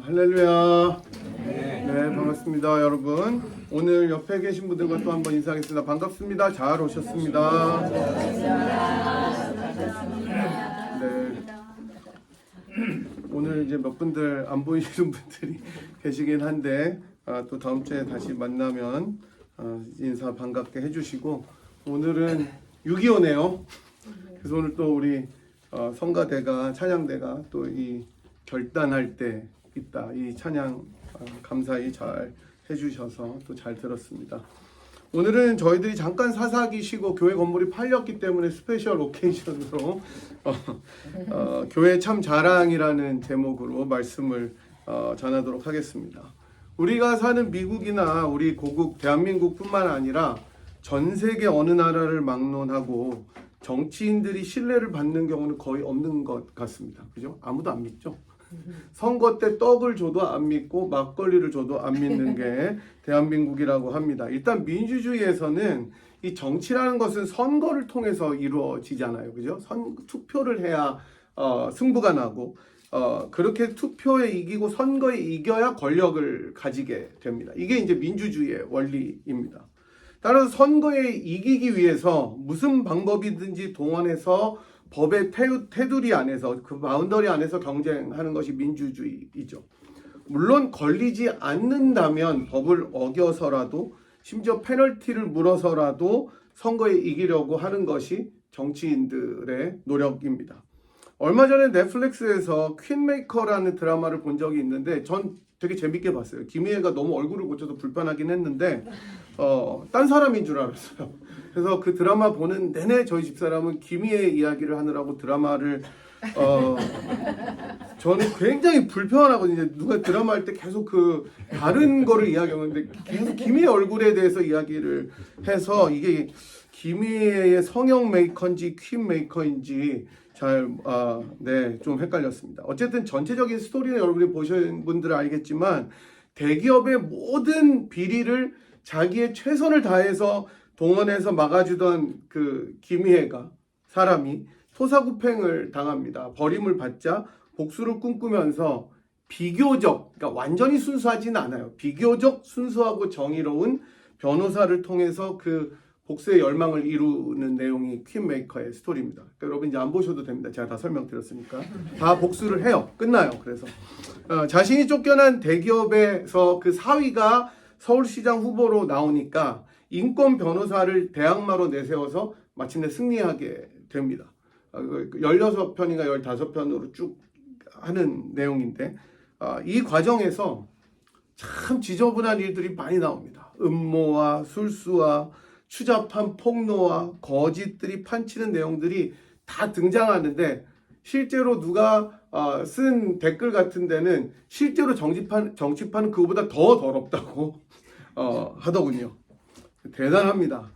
할렐루야. 네, 반갑습니다, 여러분. 오늘 옆에 계신 분들과 또 한번 인사하겠습니다. 반갑습니다. 잘 오셨습니다. 네. 오늘 이제 몇 분들 안 보이시는 분들이 계시긴 한데 또 다음 주에 다시 만나면 인사 반갑게 해주시고, 오늘은 6.25네요. 그래서 오늘 또 우리 성가대가, 찬양대가 또 이 결단할 때 있다, 이 찬양 감사히 잘 해주셔서 또 잘 들었습니다. 오늘은 저희들이 잠깐 사사기 쉬고 교회 건물이 팔렸기 때문에 스페셜 오케이션으로 교회 참 자랑이라는 제목으로 말씀을 전하도록 하겠습니다. 우리가 사는 미국이나 우리 고국 대한민국뿐만 아니라 전 세계 어느 나라를 막론하고 정치인들이 신뢰를 받는 경우는 거의 없는 것 같습니다. 그죠? 아무도 안 믿죠? 선거 때 떡을 줘도 안 믿고 막걸리를 줘도 안 믿는 게 대한민국이라고 합니다. 일단 민주주의에서는 이 정치라는 것은 선거를 통해서 이루어지잖아요. 그죠? 투표를 해야 승부가 나고 그렇게 투표에 이기고 선거에 이겨야 권력을 가지게 됩니다. 이게 이제 민주주의의 원리입니다. 따라서 선거에 이기기 위해서 무슨 방법이든지 동원해서 법의 테두리 안에서, 그 바운더리 안에서 경쟁하는 것이 민주주의이죠. 물론 걸리지 않는다면 법을 어겨서라도, 심지어 페널티를 물어서라도 선거에 이기려고 하는 것이 정치인들의 노력입니다. 얼마 전에 넷플릭스에서 퀸메이커라는 드라마를 본 적이 있는데 전 되게 재밌게 봤어요. 김희애가 너무 얼굴을 고쳐서 불편하긴 했는데 딴 사람인 줄 알았어요. 그래서 그 드라마 보는 내내 저희 집사람은 김희애 이야기를 하느라고 드라마를 저는 굉장히 불편하거든요. 누가 드라마 할 때 계속 그 다른 거를 이야기하는데 계속 김희애 얼굴에 대해서 이야기를 해서 이게 김희애의 성형 메이커인지 퀸 메이커인지 좀 헷갈렸습니다. 어쨌든 전체적인 스토리는 여러분이 보신 분들은 알겠지만 대기업의 모든 비리를 자기의 최선을 다해서 동원해서 막아주던 그 김희애가 사람이 토사구팽을 당합니다. 버림을 받자 복수를 꿈꾸면서 비교적, 그러니까 완전히 순수하진 않아요. 비교적 순수하고 정의로운 변호사를 통해서 그 복수의 열망을 이루는 내용이 퀸메이커의 스토리입니다. 그러니까 여러분 이제 안 보셔도 됩니다. 제가 다 설명드렸으니까. 다 복수를 해요. 끝나요. 그래서 자신이 쫓겨난 대기업에서 그 사위가 서울시장 후보로 나오니까 인권 변호사를 대항마로 내세워서 마침내 승리하게 됩니다. 16편인가 15편으로 쭉 하는 내용인데 이 과정에서 참 지저분한 일들이 많이 나옵니다. 음모와 술수와 추잡한 폭로와 거짓들이 판치는 내용들이 다 등장하는데 실제로 누가 쓴 댓글 같은 데는 실제로 정치판은 그거보다 더 더럽다고 하더군요. 대단합니다.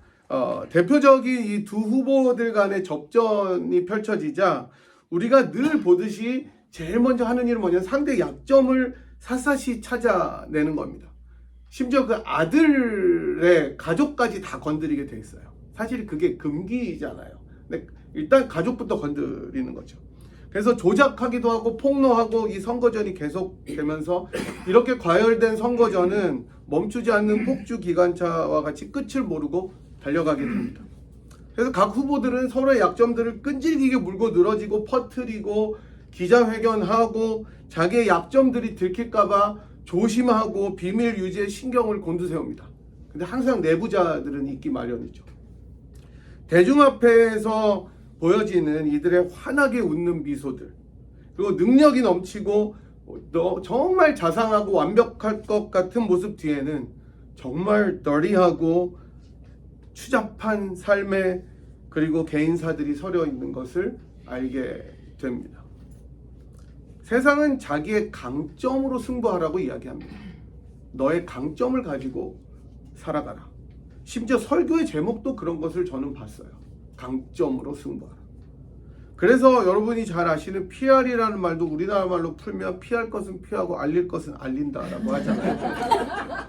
대표적인 이 두 후보들 간의 접전이 펼쳐지자 우리가 늘 보듯이 제일 먼저 하는 일은 뭐냐면 상대 약점을 샅샅이 찾아내는 겁니다. 심지어 그 아들의 가족까지 다 건드리게 돼 있어요. 사실 그게 금기잖아요. 근데 일단 가족부터 건드리는 거죠. 그래서 조작하기도 하고 폭로하고 이 선거전이 계속되면서 이렇게 과열된 선거전은 멈추지 않는 폭주 기관차와 같이 끝을 모르고 달려가게 됩니다. 그래서 각 후보들은 서로의 약점들을 끈질기게 물고 늘어지고 퍼뜨리고 기자회견하고 자기의 약점들이 들킬까봐 조심하고 비밀 유지에 신경을 곤두세웁니다. 근데 항상 내부자들은 있기 마련이죠. 대중 앞에서 보여지는 이들의 환하게 웃는 미소들, 그리고 능력이 넘치고 정말 자상하고 완벽할 것 같은 모습 뒤에는 정말 더리하고 추잡한 삶의 그리고 개인사들이 서려 있는 것을 알게 됩니다. 세상은 자기의 강점으로 승부하라고 이야기합니다. 너의 강점을 가지고 살아가라. 심지어 설교의 제목도 그런 것을 저는 봤어요. 강점으로 승부하라. 그래서 여러분이 잘 아시는 PR이라는 말도 우리나라 말로 풀면 피할 것은 피하고 알릴 것은 알린다라고 하잖아요.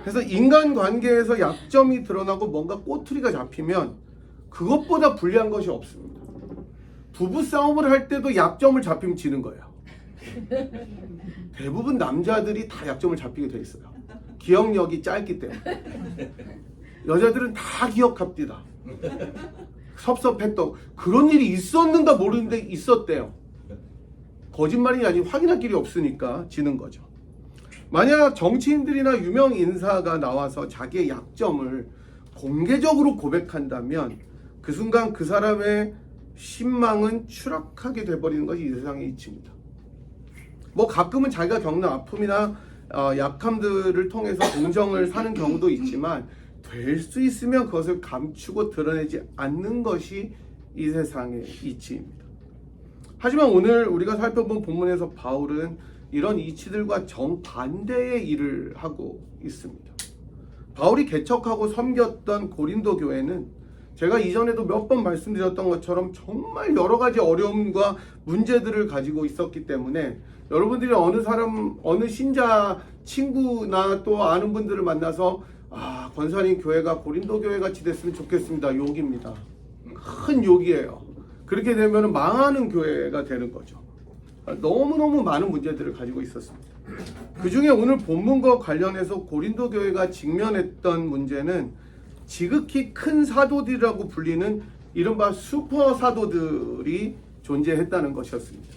그래서 인간관계에서 약점이 드러나고 뭔가 꼬투리가 잡히면 그것보다 불리한 것이 없습니다. 부부싸움을 할 때도 약점을 잡히면 지는 거예요. 대부분 남자들이 다 약점을 잡히게 돼 있어요. 기억력이 짧기 때문에. 여자들은 다 기억합니다. 섭섭했던 그런 일이 있었는가 모르는데 있었대요. 거짓말이 아닌 확인할 길이 없으니까 지는 거죠. 만약 정치인들이나 유명 인사가 나와서 자기의 약점을 공개적으로 고백한다면 그 순간 그 사람의 신망은 추락하게 돼버리는 것이 이 세상의 이치입니다. 뭐 가끔은 자기가 겪는 아픔이나 약함들을 통해서 동정을 사는 경우도 있지만 될 수 있으면 그것을 감추고 드러내지 않는 것이 이 세상의 이치입니다. 하지만 오늘 우리가 살펴본 본문에서 바울은 이런 이치들과 정반대의 일을 하고 있습니다. 바울이 개척하고 섬겼던 고린도 교회는 제가 이전에도 몇 번 말씀드렸던 것처럼 정말 여러 가지 어려움과 문제들을 가지고 있었기 때문에 여러분들이 어느 신자 친구나 또 아는 분들을 만나서 권사님 교회가 고린도 교회 같이 됐으면 좋겠습니다. 욕입니다. 큰 욕이에요. 그렇게 되면 망하는 교회가 되는 거죠. 너무너무 많은 문제들을 가지고 있었습니다. 그 중에 오늘 본문과 관련해서 고린도 교회가 직면했던 문제는 지극히 큰 사도들이라고 불리는 이른바 슈퍼 사도들이 존재했다는 것이었습니다.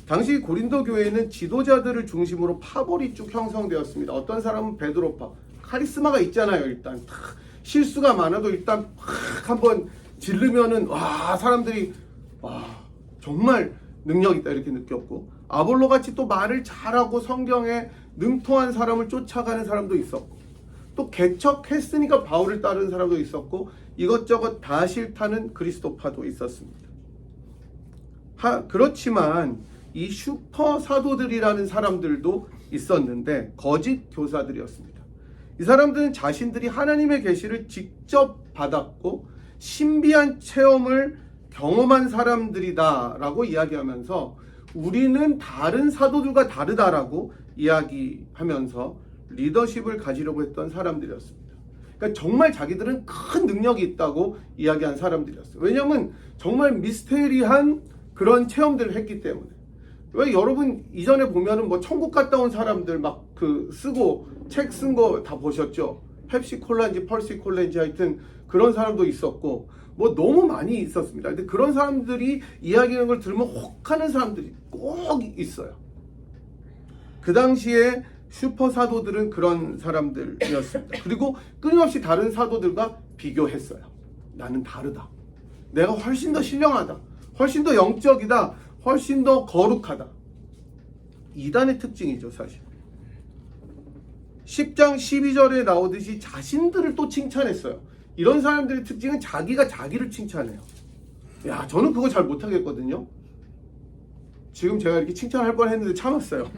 당시 고린도 교회는 지도자들을 중심으로 파벌이 쭉 형성되었습니다. 어떤 사람은 베드로파, 카리스마가 있잖아요. 일단 실수가 많아도 일단 한번 지르면은 사람들이 정말 능력 있다 이렇게 느꼈고, 아볼로 같이 또 말을 잘하고 성경에 능통한 사람을 쫓아가는 사람도 있었고, 또 개척했으니까 바울을 따르는 사람도 있었고, 이것저것 다 싫다는 그리스도파도 있었습니다. 그렇지만 이 슈퍼 사도들이라는 사람들도 있었는데 거짓 교사들이었습니다. 이 사람들은 자신들이 하나님의 계시를 직접 받았고 신비한 체험을 경험한 사람들이다 라고 이야기하면서 우리는 다른 사도들과 다르다라고 이야기하면서 리더십을 가지려고 했던 사람들이었습니다. 그러니까 정말 자기들은 큰 능력이 있다고 이야기한 사람들이었어요. 왜냐하면 정말 미스테리한 그런 체험들을 했기 때문에. 왜 여러분 이전에 보면은 뭐 천국 갔다 온 사람들 막 쓰고 책 쓴 거 다 보셨죠? 펩시콜라인지 펄시콜라인지 하여튼 그런 사람도 있었고 뭐 너무 많이 있었습니다. 근데 그런 사람들이 이야기하는 걸 들으면 혹하는 사람들이 꼭 있어요. 그 당시에 슈퍼 사도들은 그런 사람들이었습니다. 그리고 끊임없이 다른 사도들과 비교했어요. 나는 다르다. 내가 훨씬 더 신령하다. 훨씬 더 영적이다. 훨씬 더 거룩하다. 이단의 특징이죠, 사실. 10장 12절에 나오듯이 자신들을 또 칭찬했어요. 이런 사람들의 특징은 자기가 자기를 칭찬해요. 야, 저는 그거 잘 못하겠거든요. 지금 제가 이렇게 칭찬할 뻔했는데 참았어요.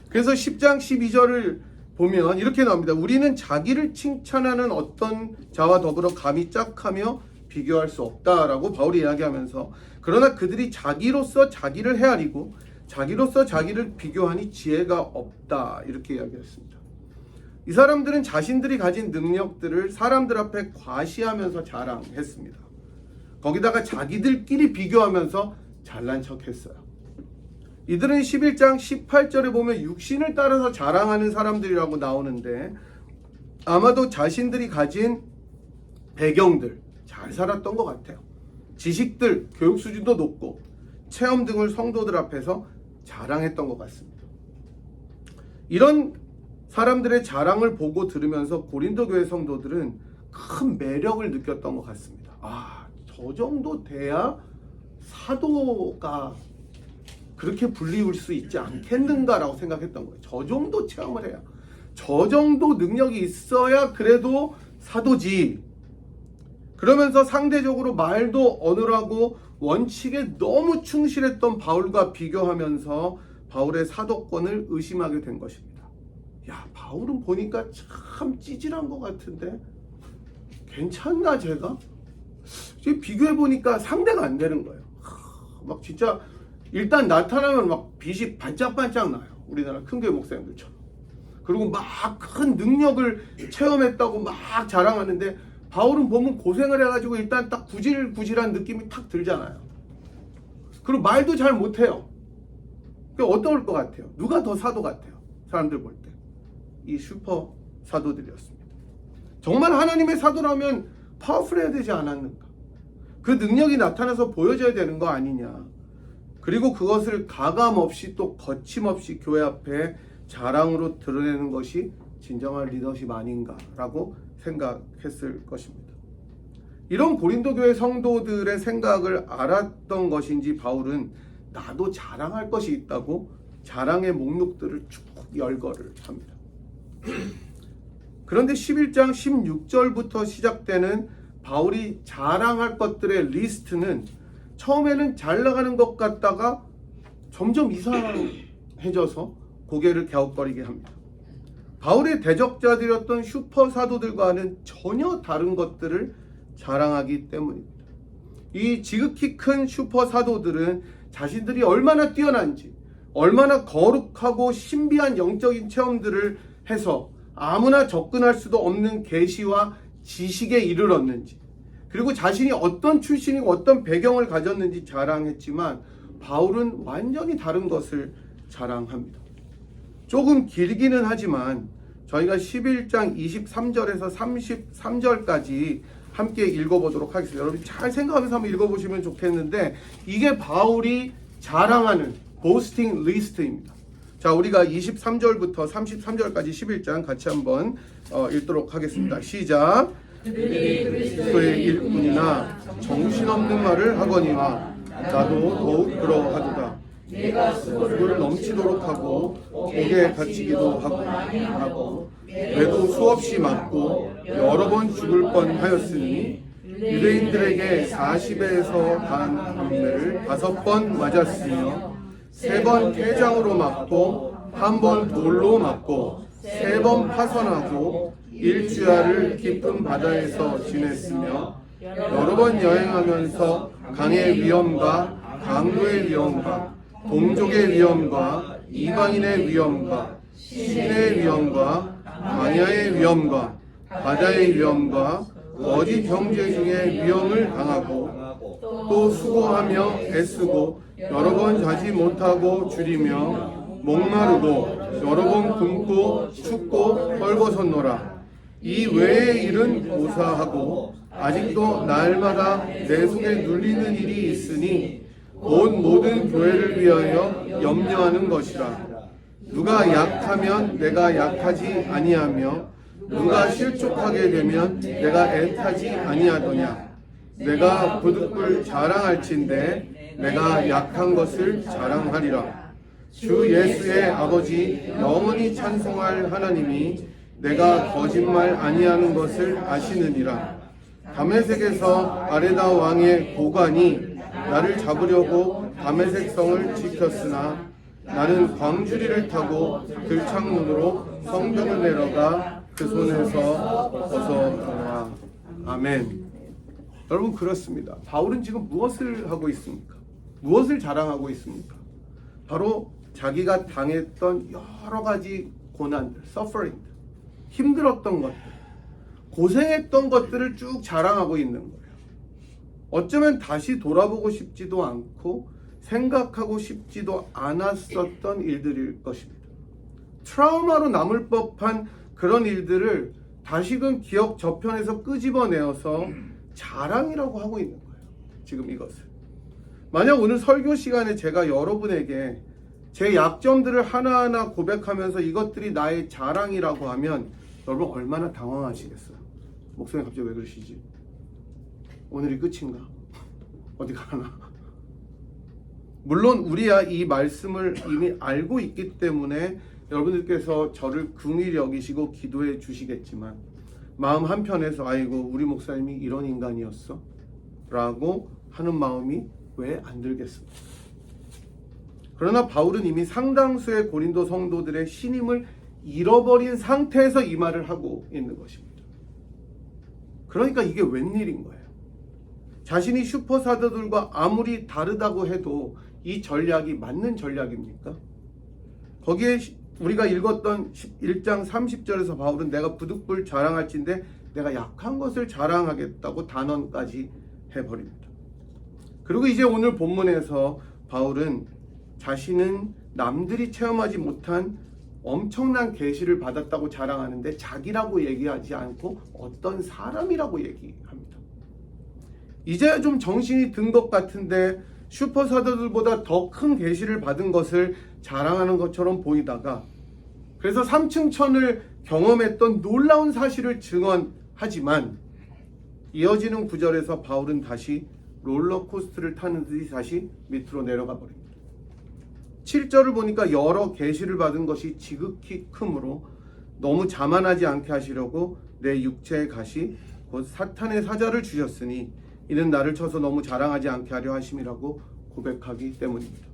그래서 10장 12절을 보면 이렇게 나옵니다. 우리는 자기를 칭찬하는 어떤 자와 더불어 감히 짝하며 비교할 수 없다라고 바울이 이야기하면서, 그러나 그들이 자기로서 자기를 헤아리고 자기로서 자기를 비교하니 지혜가 없다 이렇게 이야기했습니다. 이 사람들은 자신들이 가진 능력들을 사람들 앞에 과시하면서 자랑했습니다. 거기다가 자기들끼리 비교하면서 잘난 척했어요. 이들은 11장 18절에 보면 육신을 따라서 자랑하는 사람들이라고 나오는데, 아마도 자신들이 가진 배경들, 잘 살았던 것 같아요. 지식들, 교육 수준도 높고 체험 등을 성도들 앞에서 자랑했던 것 같습니다. 이런 사람들의 자랑을 보고 들으면서 고린도 교회 성도들은 큰 매력을 느꼈던 것 같습니다. 저 정도 돼야 사도가 그렇게 불리울 수 있지 않겠는가라고 생각했던 거예요. 저 정도 체험을 해야, 저 정도 능력이 있어야 그래도 사도지. 그러면서 상대적으로 말도 어눌하고 원칙에 너무 충실했던 바울과 비교하면서 바울의 사도권을 의심하게 된 것입니다. 야, 바울은 보니까 참 찌질한 것 같은데 괜찮나 제가? 비교해보니까 상대가 안 되는 거예요. 막 진짜 일단 나타나면 막 빛이 반짝반짝 나요. 우리나라 큰교회 목사님들처럼. 그리고 막 큰 능력을 체험했다고 막 자랑하는데, 바울은 보면 고생을 해가지고 일단 딱 구질구질한 느낌이 탁 들잖아요. 그리고 말도 잘 못해요. 어떨 것 같아요? 누가 더 사도 같아요? 사람들 볼 때. 이 슈퍼 사도들이었습니다. 정말 하나님의 사도라면 파워풀해야 되지 않았는가? 그 능력이 나타나서 보여져야 되는 거 아니냐? 그리고 그것을 가감없이 또 거침없이 교회 앞에 자랑으로 드러내는 것이 진정한 리더십 아닌가라고 생각했을 것입니다. 이런 고린도 교회 성도들의 생각을 알았던 것인지 바울은 나도 자랑할 것이 있다고 자랑의 목록들을 쭉 열거를 합니다. 그런데 11장 16절부터 시작되는 바울이 자랑할 것들의 리스트는 처음에는 잘 나가는 것 같다가 점점 이상해져서 고개를 갸웃거리게 합니다. 바울의 대적자들이었던 슈퍼 사도들과는 전혀 다른 것들을 자랑하기 때문입니다. 이 지극히 큰 슈퍼 사도들은 자신들이 얼마나 뛰어난지, 얼마나 거룩하고 신비한 영적인 체험들을 해서 아무나 접근할 수도 없는 계시와 지식에 이르렀는지, 그리고 자신이 어떤 출신이고 어떤 배경을 가졌는지 자랑했지만 바울은 완전히 다른 것을 자랑합니다. 조금 길기는 하지만 저희가 11장 23절에서 33절까지 함께 읽어보도록 하겠습니다. 여러분 잘 생각하면서 한번 읽어보시면 좋겠는데 이게 바울이 자랑하는 보스팅 리스트입니다. 자, 우리가 23절부터 33절까지 11장 같이 한번 읽도록 하겠습니다. 시작. 그리스도의 일꾼이나 정신없는 말을 하거니와 나도 더욱 그러하도다. 내가 수고를 넘치도록 하고 옥에 갇히기도 하고 매도 수없이 맞고 여러 번 죽을 뻔하였으니 유대인들에게 40에서 단 담배를 5번 맞았으며 3번 태장으로 맞고 1번 돌로 맞고 3번 파선하고 일주야를 깊은 바다에서 지냈으며 여러 번 여행하면서 강의 위험과 강도의 위험과 동족의 위험과 이방인의 위험과 신의 위험과 광야의 위험과 바다의 위험과 거짓 형제 중에 위험을 당하고 또 수고하며 애쓰고 여러 번 자지 못하고 줄이며 목마르고 여러 번 굶고 춥고 헐벗었노라. 이 외의 일은 고사하고 아직도 날마다 내 속에 눌리는 일이 있으니 온 모든 교회를 위하여 염려하는 것이라. 누가 약하면 내가 약하지 아니하며 누가 실족하게 되면 내가 애타지 아니하더냐. 내가 부득불 자랑할진대 내가 약한 것을 자랑하리라. 주 예수의 아버지 영원히 찬송할 하나님이 내가 거짓말 아니하는 것을 아시느니라. 다메섹에서 아레다 왕의 고관이 나를 잡으려고 다메섹 성을 지켰으나 나는 광주리를 타고 들창문으로 성벽을 내려가 그 손에서 벗어나와. 아멘. 여러분 그렇습니다. 바울은 지금 무엇을 하고 있습니까? 무엇을 자랑하고 있습니까? 바로 자기가 당했던 여러 가지 고난들, suffering, 힘들었던 것들, 고생했던 것들을 쭉 자랑하고 있는 거예요. 어쩌면 다시 돌아보고 싶지도 않고 생각하고 싶지도 않았었던 일들일 것입니다. 트라우마로 남을 법한 그런 일들을 다시금 기억 저편에서 끄집어내어서 자랑이라고 하고 있는 거예요. 지금 이것을. 만약 오늘 설교 시간에 제가 여러분에게 제 약점들을 하나하나 고백하면서 이것들이 나의 자랑이라고 하면 여러분 얼마나 당황하시겠어요? 목소리 갑자기 왜 그러시지? 오늘이 끝인가? 어디 가나? 물론 우리야 이 말씀을 이미 알고 있기 때문에 여러분들께서 저를 긍휼히 여기시고 기도해 주시겠지만 마음 한편에서 아이고 우리 목사님이 이런 인간이었어? 라고 하는 마음이 왜 안 들겠습니까? 그러나 바울은 이미 상당수의 고린도 성도들의 신임을 잃어버린 상태에서 이 말을 하고 있는 것입니다. 그러니까 이게 웬일인 거예요. 자신이 슈퍼사도들과 아무리 다르다고 해도 이 전략이 맞는 전략입니까? 거기에 우리가 읽었던 1장 30절에서 바울은 내가 부득불 자랑할진대 내가 약한 것을 자랑하겠다고 단언까지 해버립니다. 그리고 이제 오늘 본문에서 바울은 자신은 남들이 체험하지 못한 엄청난 계시를 받았다고 자랑하는데 자기라고 얘기하지 않고 어떤 사람이라고 얘기합니다. 이제야 좀 정신이 든 것 같은데 슈퍼 사도들보다 더 큰 계시를 받은 것을 자랑하는 것처럼 보이다가 그래서 3층 천을 경험했던 놀라운 사실을 증언하지만 이어지는 구절에서 바울은 다시 롤러코스터를 타는 듯이 다시 밑으로 내려가 버립니다. 7절을 보니까 여러 계시를 받은 것이 지극히 크므로 너무 자만하지 않게 하시려고 내 육체의 가시 곧 사탄의 사자를 주셨으니 이는 나를 쳐서 너무 자랑하지 않게 하려 하심이라고 고백하기 때문입니다.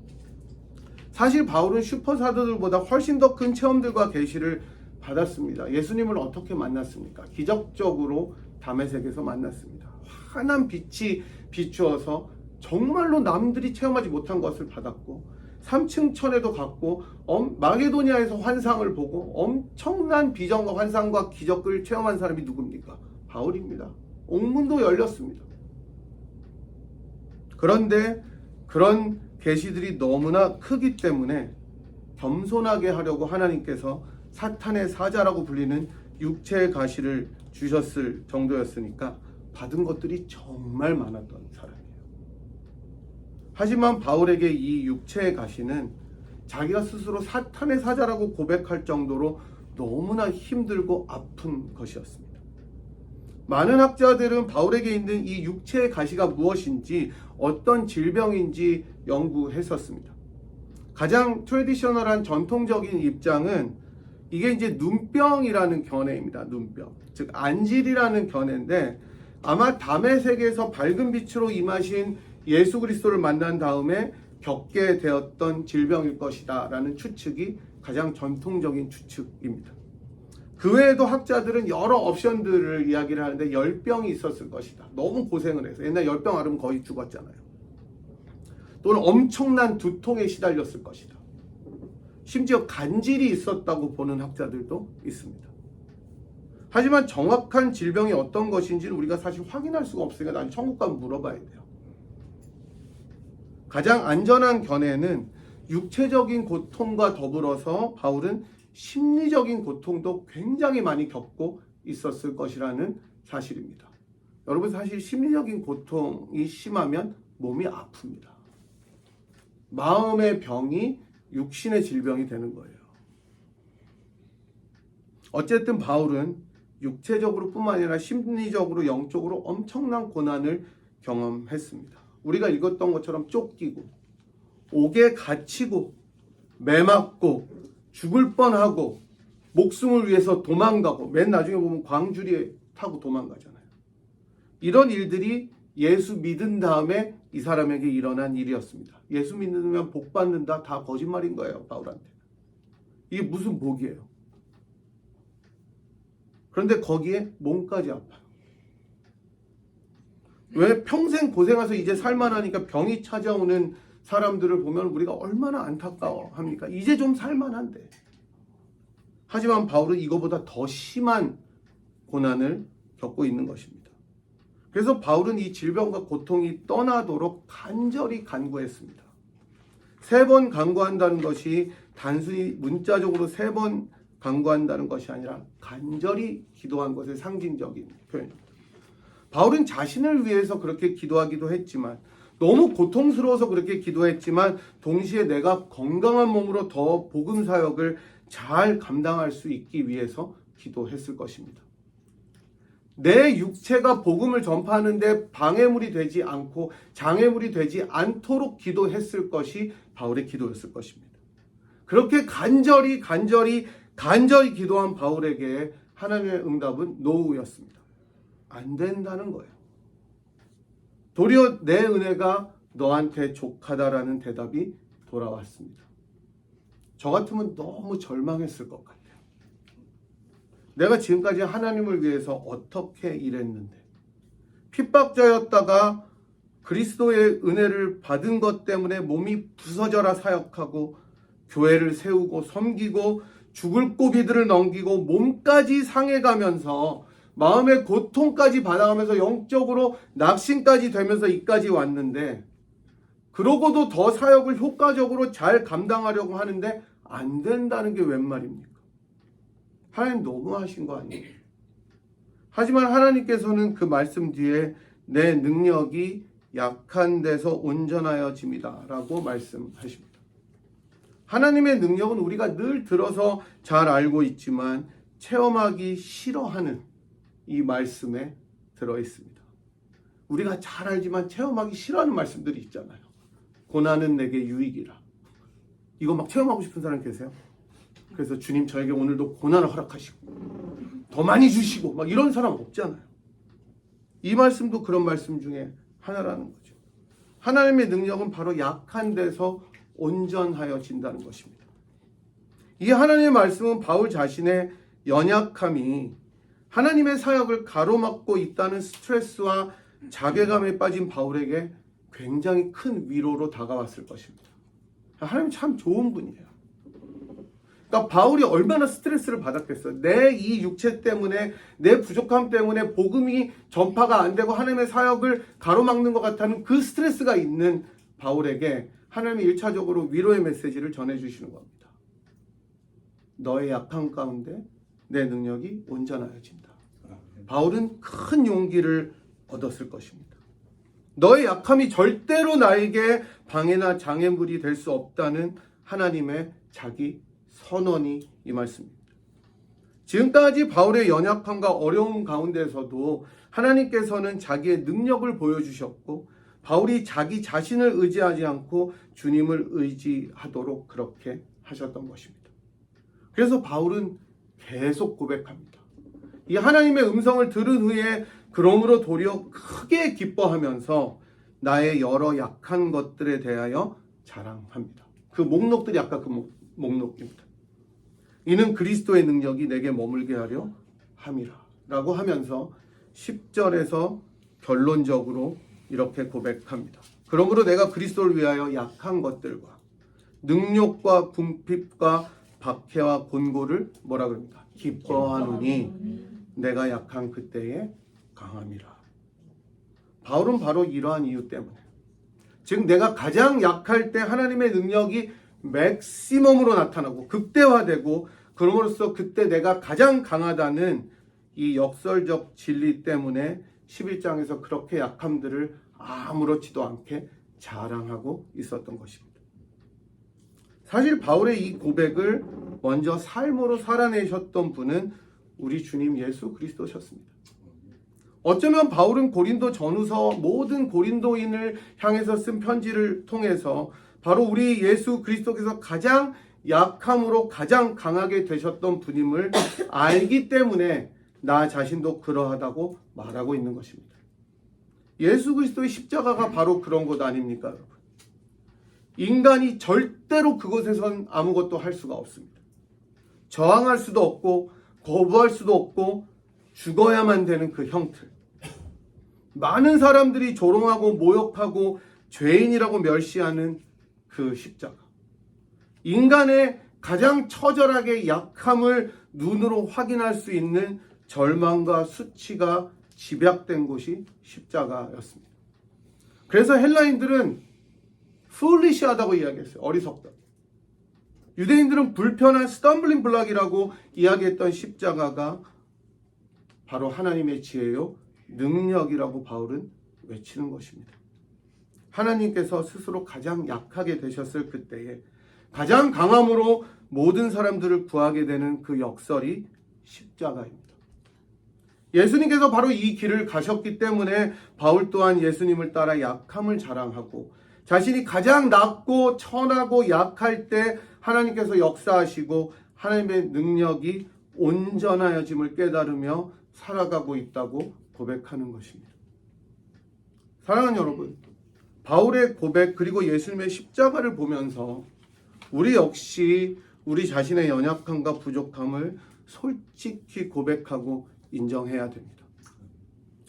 사실 바울은 슈퍼 사도들보다 훨씬 더 큰 체험들과 계시를 받았습니다. 예수님을 어떻게 만났습니까? 기적적으로 다메섹에서 만났습니다. 환한 빛이 비추어서 정말로 남들이 체험하지 못한 것을 받았고 3층 천에도 갔고 마게도니아에서 환상을 보고 엄청난 비전과 환상과 기적을 체험한 사람이 누굽니까? 바울입니다. 옥문도 열렸습니다. 그런데 그런 계시들이 너무나 크기 때문에 겸손하게 하려고 하나님께서 사탄의 사자라고 불리는 육체의 가시를 주셨을 정도였으니까 받은 것들이 정말 많았던 사람이에요. 하지만 바울에게 이 육체의 가시는 자기가 스스로 사탄의 사자라고 고백할 정도로 너무나 힘들고 아픈 것이었습니다. 많은 학자들은 바울에게 있는 이 육체의 가시가 무엇인지 어떤 질병인지 연구했었습니다. 가장 트래디셔널한 전통적인 입장은 이게 이제 눈병이라는 견해입니다. 눈병. 즉 안질이라는 견해인데 아마 다메섹에서 밝은 빛으로 임하신 예수 그리스도를 만난 다음에 겪게 되었던 질병일 것이다 라는 추측이 가장 전통적인 추측입니다. 그 외에도 학자들은 여러 옵션들을 이야기를 하는데 열병이 있었을 것이다. 너무 고생을 해서 옛날 열병 앓으면 거의 죽었잖아요. 또는 엄청난 두통에 시달렸을 것이다. 심지어 간질이 있었다고 보는 학자들도 있습니다. 하지만 정확한 질병이 어떤 것인지는 우리가 사실 확인할 수가 없으니까 나중에 천국 가면 물어봐야 돼요. 가장 안전한 견해는 육체적인 고통과 더불어서 바울은 심리적인 고통도 굉장히 많이 겪고 있었을 것이라는 사실입니다. 여러분 사실 심리적인 고통이 심하면 몸이 아픕니다. 마음의 병이 육신의 질병이 되는 거예요. 어쨌든 바울은 육체적으로 뿐만 아니라 심리적으로 영적으로 엄청난 고난을 경험했습니다. 우리가 읽었던 것처럼 쫓기고 옥에 갇히고 매맞고 죽을 뻔하고 목숨을 위해서 도망가고 맨 나중에 보면 광주리에 타고 도망가잖아요. 이런 일들이 예수 믿은 다음에 이 사람에게 일어난 일이었습니다. 예수 믿으면 복 받는다 다 거짓말인 거예요. 바울한테. 이게 무슨 복이에요? 그런데 거기에 몸까지 아파요. 왜 평생 고생해서 이제 살만하니까 병이 찾아오는 사람들을 보면 우리가 얼마나 안타까워합니까? 이제 좀 살만한데. 하지만 바울은 이거보다 더 심한 고난을 겪고 있는 것입니다. 그래서 바울은 이 질병과 고통이 떠나도록 간절히 간구했습니다. 3번 간구한다는 것이 단순히 문자적으로 3번 간구한다는 것이 아니라 간절히 기도한 것의 상징적인 표현입니다. 바울은 자신을 위해서 그렇게 기도하기도 했지만 너무 고통스러워서 그렇게 기도했지만 동시에 내가 건강한 몸으로 더 복음 사역을 잘 감당할 수 있기 위해서 기도했을 것입니다. 내 육체가 복음을 전파하는데 방해물이 되지 않고 장애물이 되지 않도록 기도했을 것이 바울의 기도였을 것입니다. 그렇게 간절히 기도한 바울에게 하나님의 응답은 노우였습니다. 안 된다는 거예요. 도리어 내 은혜가 너한테 족하다라는 대답이 돌아왔습니다. 저 같으면 너무 절망했을 것 같아요. 내가 지금까지 하나님을 위해서 어떻게 일했는데 핍박자였다가 그리스도의 은혜를 받은 것 때문에 몸이 부서져라 사역하고 교회를 세우고 섬기고 죽을 고비들을 넘기고 몸까지 상해가면서 마음의 고통까지 받아가면서 영적으로 낙심까지 되면서 이까지 왔는데 그러고도 더 사역을 효과적으로 잘 감당하려고 하는데 안 된다는 게 웬 말입니까? 하나님 너무하신 거 아니에요? 하지만 하나님께서는 그 말씀 뒤에 내 능력이 약한 데서 온전하여짐이다 라고 말씀하십니다. 하나님의 능력은 우리가 늘 들어서 잘 알고 있지만 체험하기 싫어하는 이 말씀에 들어있습니다. 우리가 잘 알지만 체험하기 싫어하는 말씀들이 있잖아요. 고난은 내게 유익이라. 이거 막 체험하고 싶은 사람 계세요? 그래서 주님 저에게 오늘도 고난을 허락하시고 더 많이 주시고 막 이런 사람 없잖아요. 이 말씀도 그런 말씀 중에 하나라는 거죠. 하나님의 능력은 바로 약한 데서 온전하여진다는 것입니다. 이 하나님의 말씀은 바울 자신의 연약함이 하나님의 사역을 가로막고 있다는 스트레스와 자괴감에 빠진 바울에게 굉장히 큰 위로로 다가왔을 것입니다. 하나님 참 좋은 분이에요. 그러니까 바울이 얼마나 스트레스를 받았겠어요. 내 이 육체 때문에, 내 부족함 때문에 복음이 전파가 안 되고 하나님의 사역을 가로막는 것 같다는 그 스트레스가 있는 바울에게 하나님이 1차적으로 위로의 메시지를 전해주시는 겁니다. 너의 약함 가운데 내 능력이 온전하여진다. 바울은 큰 용기를 얻었을 것입니다. 너의 약함이 절대로 나에게 방해나 장애물이 될 수 없다는 하나님의 자기 선언이 이 말씀입니다. 지금까지 바울의 연약함과 어려움 가운데서도 하나님께서는 자기의 능력을 보여주셨고 바울이 자기 자신을 의지하지 않고 주님을 의지하도록 그렇게 하셨던 것입니다. 그래서 바울은 계속 고백합니다. 이 하나님의 음성을 들은 후에 그러므로 도리어 크게 기뻐하면서 나의 여러 약한 것들에 대하여 자랑합니다. 그 목록들이 아까 그 목록입니다. 이는 그리스도의 능력이 내게 머물게 하려 함이라 라고 하면서 10절에서 결론적으로 이렇게 고백합니다. 그러므로 내가 그리스도를 위하여 약한 것들과 능욕과 궁핍과 박해와 곤고를 뭐라 그럽니까? 기뻐하노니 내가 약한 그때에 강함이라. 바울은 바로 이러한 이유 때문에 즉 내가 가장 약할 때 하나님의 능력이 맥시멈으로 나타나고 극대화되고 그럼으로써 그때 내가 가장 강하다는 이 역설적 진리 때문에 11장에서 그렇게 약함들을 아무렇지도 않게 자랑하고 있었던 것입니다. 사실 바울의 이 고백을 먼저 삶으로 살아내셨던 분은 우리 주님 예수 그리스도셨습니다. 어쩌면 바울은 고린도 전후서 모든 고린도인을 향해서 쓴 편지를 통해서 바로 우리 예수 그리스도께서 가장 약함으로 가장 강하게 되셨던 분임을 알기 때문에 나 자신도 그러하다고 말하고 있는 것입니다. 예수 그리스도의 십자가가 바로 그런 것 아닙니까, 여러분? 인간이 절대로 그곳에선 아무것도 할 수가 없습니다. 저항할 수도 없고 거부할 수도 없고 죽어야만 되는 그 형틀. 많은 사람들이 조롱하고 모욕하고 죄인이라고 멸시하는 그 십자가. 인간의 가장 처절하게 약함을 눈으로 확인할 수 있는 절망과 수치가 집약된 곳이 십자가였습니다. 그래서 헬라인들은 foolish하다고 이야기했어요. 어리석다. 유대인들은 불편한 스탬블링 블락이라고 이야기했던 십자가가 바로 하나님의 지혜요 능력이라고 바울은 외치는 것입니다. 하나님께서 스스로 가장 약하게 되셨을 그때에 가장 강함으로 모든 사람들을 구하게 되는 그 역설이 십자가입니다. 예수님께서 바로 이 길을 가셨기 때문에 바울 또한 예수님을 따라 약함을 자랑하고 자신이 가장 낮고 천하고 약할 때 하나님께서 역사하시고 하나님의 능력이 온전하여짐을 깨달으며 살아가고 있다고 고백하는 것입니다. 사랑하는 여러분, 바울의 고백 그리고 예수님의 십자가를 보면서 우리 역시 우리 자신의 연약함과 부족함을 솔직히 고백하고 인정해야 됩니다.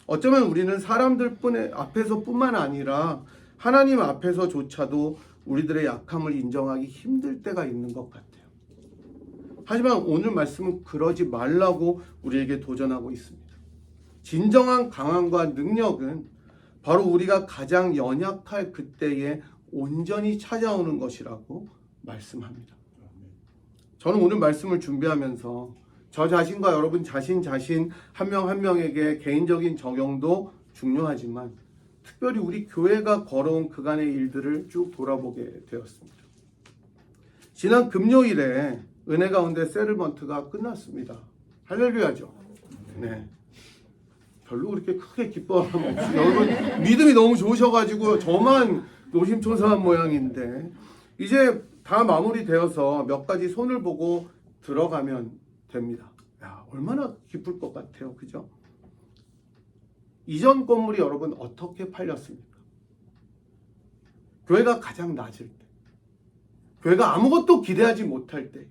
어쩌면 우리는 사람들 앞에서뿐만 아니라 하나님 앞에서조차도 우리들의 약함을 인정하기 힘들 때가 있는 것 같아요. 하지만 오늘 말씀은 그러지 말라고 우리에게 도전하고 있습니다. 진정한 강함과 능력은 바로 우리가 가장 연약할 그때에 온전히 찾아오는 것이라고 말씀합니다. 저는 오늘 말씀을 준비하면서 저 자신과 여러분 자신 한 명 한 명에게 개인적인 적용도 중요하지만 특별히 우리 교회가 걸어온 그간의 일들을 쭉 돌아보게 되었습니다. 지난 금요일에 은혜 가운데 세르먼트가 끝났습니다. 할렐루야죠. 네. 별로 그렇게 크게 기뻐하면 없이 여러분 믿음이 너무 좋으셔가지고 저만 노심초사한 모양인데 이제 다 마무리되어서 몇 가지 손을 보고 들어가면 됩니다. 야, 얼마나 기쁠 것 같아요. 그죠? 이전 건물이 여러분 어떻게 팔렸습니까? 교회가 가장 낮을 때, 교회가 아무것도 기대하지 못할 때,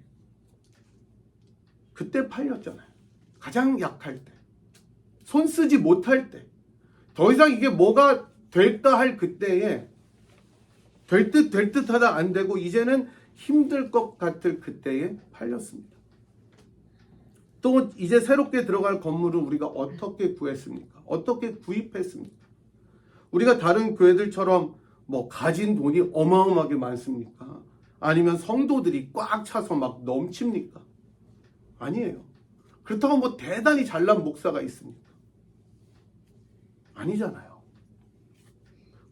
그때 팔렸잖아요. 가장 약할 때, 손 쓰지 못할 때, 더 이상 이게 뭐가 될까 할 그때에 될 듯하다 안 되고 이제는 힘들 것 같을 그때에 팔렸습니다. 또 이제 새롭게 들어갈 건물을 우리가 어떻게 구했습니까? 어떻게 구입했습니까? 우리가 다른 교회들처럼 뭐 가진 돈이 어마어마하게 많습니까? 아니면 성도들이 꽉 차서 막 넘칩니까? 아니에요. 그렇다고 뭐 대단히 잘난 목사가 있습니까? 아니잖아요.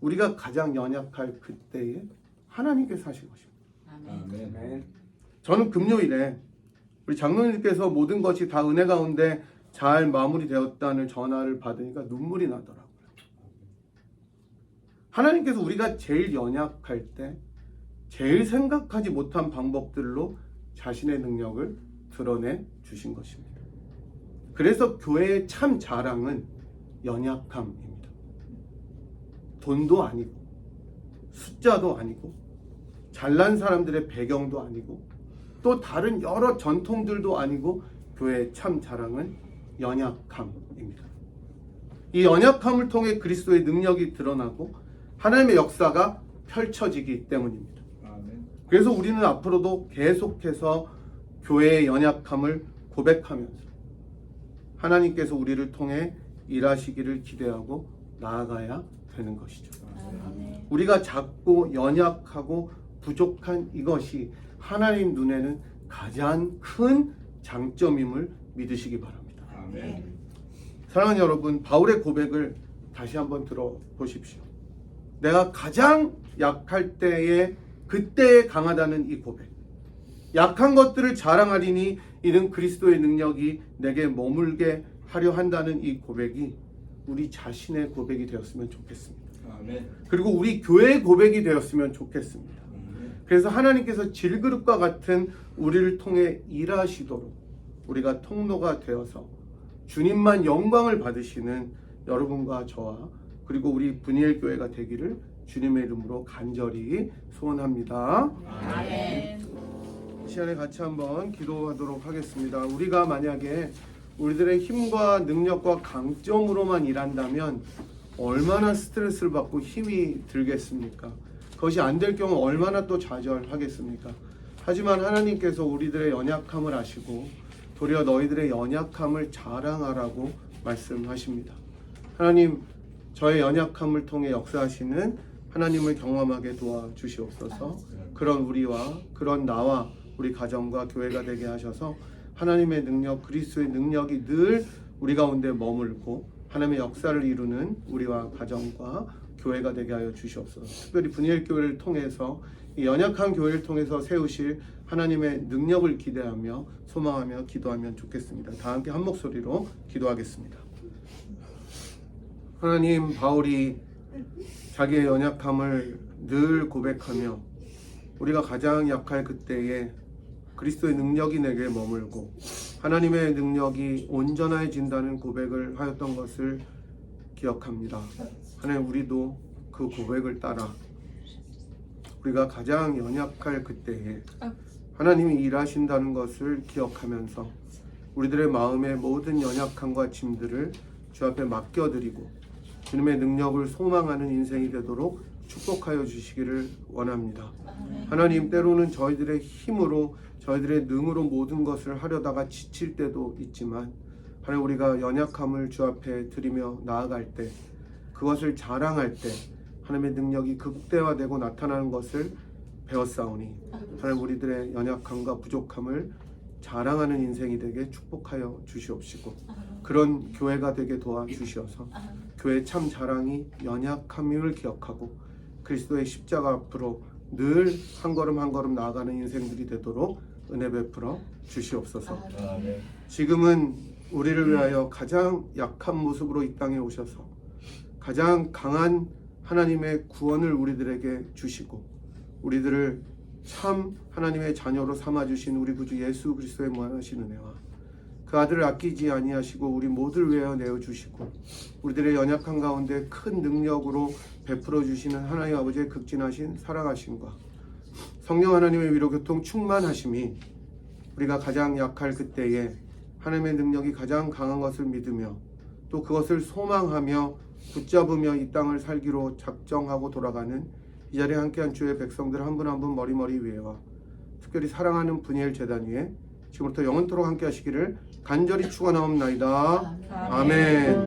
우리가 가장 연약할 그때에 하나님께서 하신 것입니다. 아멘. 저는 금요일에 우리 장로님께서 모든 것이 다 은혜 가운데 잘 마무리되었다는 전화를 받으니까 눈물이 나더라고요. 하나님께서 우리가 제일 연약할 때 제일 생각하지 못한 방법들로 자신의 능력을 드러내 주신 것입니다. 그래서 교회의 참 자랑은 연약함입니다. 돈도 아니고 숫자도 아니고 잘난 사람들의 배경도 아니고 또 다른 여러 전통들도 아니고 교회의 참 자랑은 연약함입니다. 이 연약함을 통해 그리스도의 능력이 드러나고 하나님의 역사가 펼쳐지기 때문입니다. 그래서 우리는 앞으로도 계속해서 교회의 연약함을 고백하면서 하나님께서 우리를 통해 일하시기를 기대하고 나아가야 되는 것이죠. 우리가 작고 연약하고 부족한 이것이 하나님 눈에는 가장 큰 장점임을 믿으시기 바랍니다. 아멘. 사랑하는 여러분, 바울의 고백을 다시 한번 들어보십시오. 내가 가장 약할 때에 그때에 강하다는 이 고백. 약한 것들을 자랑하리니 이는 그리스도의 능력이 내게 머물게 하려 한다는 이 고백이 우리 자신의 고백이 되었으면 좋겠습니다. 아멘. 그리고 우리 교회의 고백이 되었으면 좋겠습니다. 그래서 하나님께서 질그릇과 같은 우리를 통해 일하시도록 우리가 통로가 되어서 주님만 영광을 받으시는 여러분과 저와 그리고 우리 분이엘 교회가 되기를 주님의 이름으로 간절히 소원합니다. 아멘. 이 시간에 같이 한번 기도하도록 하겠습니다. 우리가 만약에 우리들의 힘과 능력과 강점으로만 일한다면 얼마나 스트레스를 받고 힘이 들겠습니까? 그것이 안 될 경우 얼마나 또 좌절하겠습니까? 하지만 하나님께서 우리들의 연약함을 아시고 도리어 너희들의 연약함을 자랑하라고 말씀하십니다. 하나님, 저의 연약함을 통해 역사하시는 하나님을 경험하게 도와주시옵소서. 그런 우리와 그런 나와 우리 가정과 교회가 되게 하셔서 하나님의 능력, 그리스도의 능력이 늘 우리 가운데 머물고 하나님의 역사를 이루는 우리와 가정과 교회가 되게 하여 주시옵소서. 특별히 분이엘 교회를 통해서 이 연약한 교회를 통해서 세우실 하나님의 능력을 기대하며 소망하며 기도하면 좋겠습니다. 다 함께 한 목소리로 기도하겠습니다. 하나님, 바울이 자기의 연약함을 늘 고백하며 우리가 가장 약할 그때에 그리스도의 능력이 내게 머물고 하나님의 능력이 온전해진다는 고백을 하였던 것을 기억합니다. 하나님, 우리도 그 고백을 따라 우리가 가장 연약할 그때에 하나님이 일하신다는 것을 기억하면서 우리들의 마음의 모든 연약함과 짐들을 주 앞에 맡겨드리고 주님의 능력을 소망하는 인생이 되도록 축복하여 주시기를 원합니다. 하나님, 때로는 저희들의 힘으로 저희들의 능으로 모든 것을 하려다가 지칠 때도 있지만 하나님, 우리가 연약함을 주 앞에 드리며 나아갈 때 그것을 자랑할 때 하나님의 능력이 극대화되고 나타나는 것을 배웠사오니 하나님 우리들의 연약함과 부족함을 자랑하는 인생이 되게 축복하여 주시옵시고 그런 교회가 되게 도와주시어서 교회 참 자랑이 연약함을 기억하고 그리스도의 십자가 앞으로 늘 한 걸음 한 걸음 나아가는 인생들이 되도록 은혜 베풀어 주시옵소서. 지금은 우리를 위하여 가장 약한 모습으로 이 땅에 오셔서 가장 강한 하나님의 구원을 우리들에게 주시고 우리들을 참 하나님의 자녀로 삼아주신 우리 구주 예수 그리스도의 무한하신 은혜와 그 아들을 아끼지 아니하시고 우리 모두를 위하여 내어주시고 우리들의 연약한 가운데 큰 능력으로 베풀어 주시는 하나님 아버지의 극진하신 사랑하심과 성령 하나님의 위로 교통 충만하심이 우리가 가장 약할 그때에 하나님의 능력이 가장 강한 것을 믿으며 또 그것을 소망하며 붙잡으며 이 땅을 살기로 작정하고 돌아가는 이 자리에 함께한 주의 백성들 한 분 한 분 머리머리 위에와 특별히 사랑하는 분이엘 제단 위에 지금부터 영원토록 함께 하시기를 간절히 축원하옵나이다. 아멘.